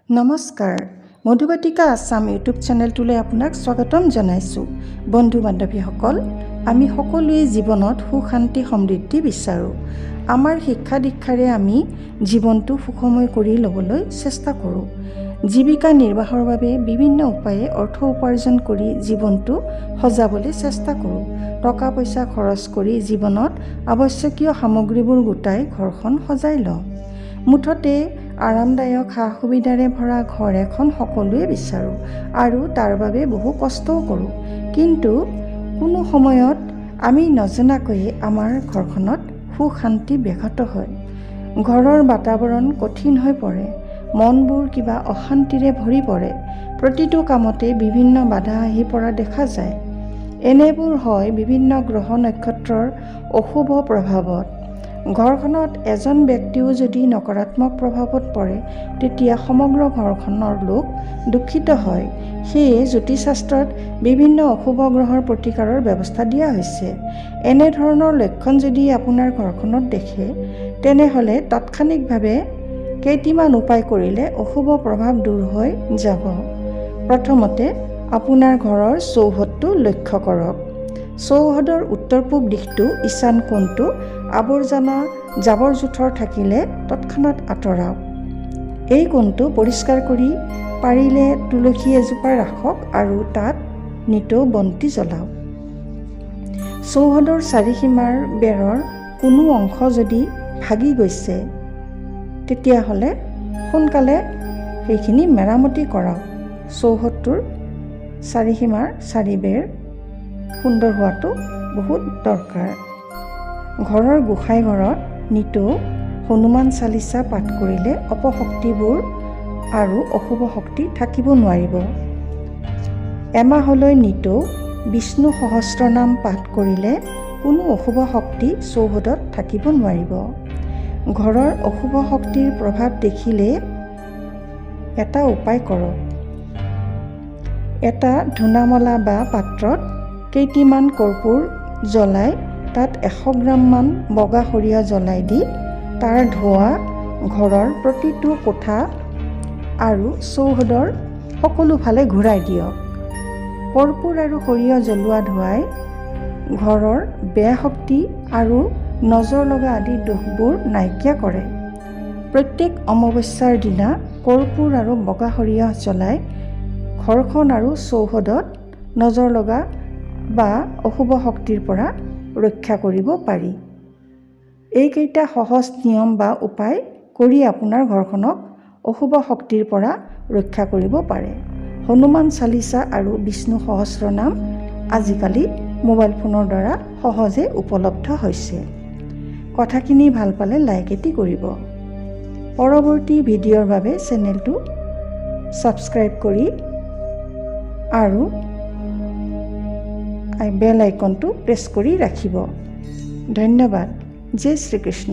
নমস্কাৰ মধুবাটিকা আছাম ইউটিউব চেনেলটোলৈ আপোনাক স্বাগতম জনাইছোঁ। বন্ধু বান্ধৱীসকল, আমি সকলোৱে জীৱনত সুখ শান্তি সমৃদ্ধি বিচাৰোঁ। আমাৰ শিক্ষা দীক্ষাৰে আমি জীৱনটো সুখময় কৰি ল'বলৈ চেষ্টা কৰোঁ। জীৱিকা নিৰ্বাহৰ বাবে বিভিন্ন উপায়ে অৰ্থ উপাৰ্জন কৰি জীৱনটো সজাবলৈ চেষ্টা কৰোঁ। টকা পইচা খৰচ কৰি জীৱনত আৱশ্যকীয় সামগ্ৰীবোৰ গোটাই ঘৰখন সজাই লওঁ। মুঠতে আৰামদায়ক সা সুবিধাৰে ভৰা ঘৰ এখন সকলোৱে বিচাৰোঁ আৰু তাৰ বাবে বহু কষ্টও কৰোঁ। কিন্তু কোনো সময়ত আমি নজনাকৈয়ে আমাৰ ঘৰখনত সুখ শান্তি ব্যাঘত হয়। ঘৰৰ বাতাবৰণ কঠিন হৈ পৰে, মনবোৰ কিবা অশান্তিৰে ভৰি পৰে, প্ৰতিটো কামতে বিভিন্ন বাধা আহি পৰা দেখা যায়। এনেবোৰ হয় বিভিন্ন গ্ৰহ নক্ষত্ৰৰ অশুভ প্ৰভাৱত। ঘৰখনত এজন ব্যক্তিও যদি নকাৰাত্মক প্ৰভাৱত পৰে তেতিয়া সমগ্ৰ ঘৰখনৰ লোক দুখিত হয়। সেয়ে জ্যোতিষশাস্ত্ৰত বিভিন্ন অশুভ গ্ৰহৰ প্ৰতিকাৰৰ ব্যৱস্থা দিয়া হৈছে। এনেধৰণৰ লক্ষণ যদি আপোনাৰ ঘৰখনত দেখে তেনেহ'লে তাৎক্ষণিকভাৱে কেইটিমান উপায় কৰিলে অশুভ প্ৰভাৱ দূৰ হৈ যাব। প্ৰথমতে আপোনাৰ ঘৰৰ চৌহদটো লক্ষ্য কৰক। চৌহদৰ উত্তৰ পূব দিশটো ঈশান কোণটো আৱৰ্জনা জাবৰ জোঁথৰ থাকিলে তৎক্ষণাত আঁতৰাওক। এই কোণটো পৰিষ্কাৰ কৰি পাৰিলে তুলসী এজোপা ৰাখক আৰু তাত নিতৌ বন্তি জ্বলাওক। চৌহদৰ চাৰিসীমাৰ বেৰৰ কোনো অংশ যদি ভাগি গৈছে তেতিয়াহ'লে সোনকালে সেইখিনি মেৰামতি কৰাওক। চৌহদটোৰ চাৰিসীমাৰ চাৰিবেৰ সুন্দৰ হোৱাটো বহুত দৰকাৰ। ঘৰৰ গোসাঁই ঘৰত নিতৌ হনুমান চালিচা পাঠ কৰিলে অপশক্তিবোৰ আৰু অশুভ শক্তি থাকিব নোৱাৰিব। এমাহলৈ নিতৌ বিষ্ণু সহস্ৰনাম পাঠ কৰিলে কোনো অশুভ শক্তি চৌহদত থাকিব নোৱাৰিব। ঘৰৰ অশুভ শক্তিৰ প্ৰভাৱ দেখিলে এটা উপায় কৰক। এটা ধূনামলা বা পাত্ৰত কেইটিমান কৰ্পূৰ জ্বলাই তাত 100 গ্ৰামমান বগা সৰিয়হ জ্বলাই দি তাৰ ধোঁৱা ঘৰৰ প্ৰতিটো কোঠা আৰু চৌহদৰ সকলো ফালে ঘূৰাই দিয়ক। কৰ্পূৰ আৰু সৰিয়হ জ্বলোৱা ধোঁৱাই ঘৰৰ বেয়া শক্তি আৰু নজৰ লগা আদি দোষবোৰ নাইকিয়া কৰে। প্ৰত্যেক অমাৱস্যাৰ দিনা কৰ্পূৰ আৰু বগা সৰিয়হ জ্বলাই ঘৰখন আৰু চৌহদত নজৰ লগা বা অশুভ শক্তিৰ পৰা ৰক্ষা কৰিব পাৰি। এইকেইটা সহজ নিয়ম বা উপায় কৰি আপোনাৰ ঘৰখনক অশুভ শক্তিৰ পৰা ৰক্ষা কৰিব পাৰে। হনুমান চালিচা আৰু বিষ্ণু সহস্ৰনাম আজিকালি মোবাইল ফোনৰ দ্বাৰা সহজে উপলব্ধ হৈছে। কথাখিনি ভাল পালে লাইক এটি কৰিব। পৰৱৰ্তী ভিডিঅ'ৰ বাবে চেনেলটো ছাবস্ক্ৰাইব কৰি আৰু বেল আইকনটো প্ৰেছ কৰি ৰাখিব। ধন্যবাদ। জয় শ্ৰীকৃষ্ণ।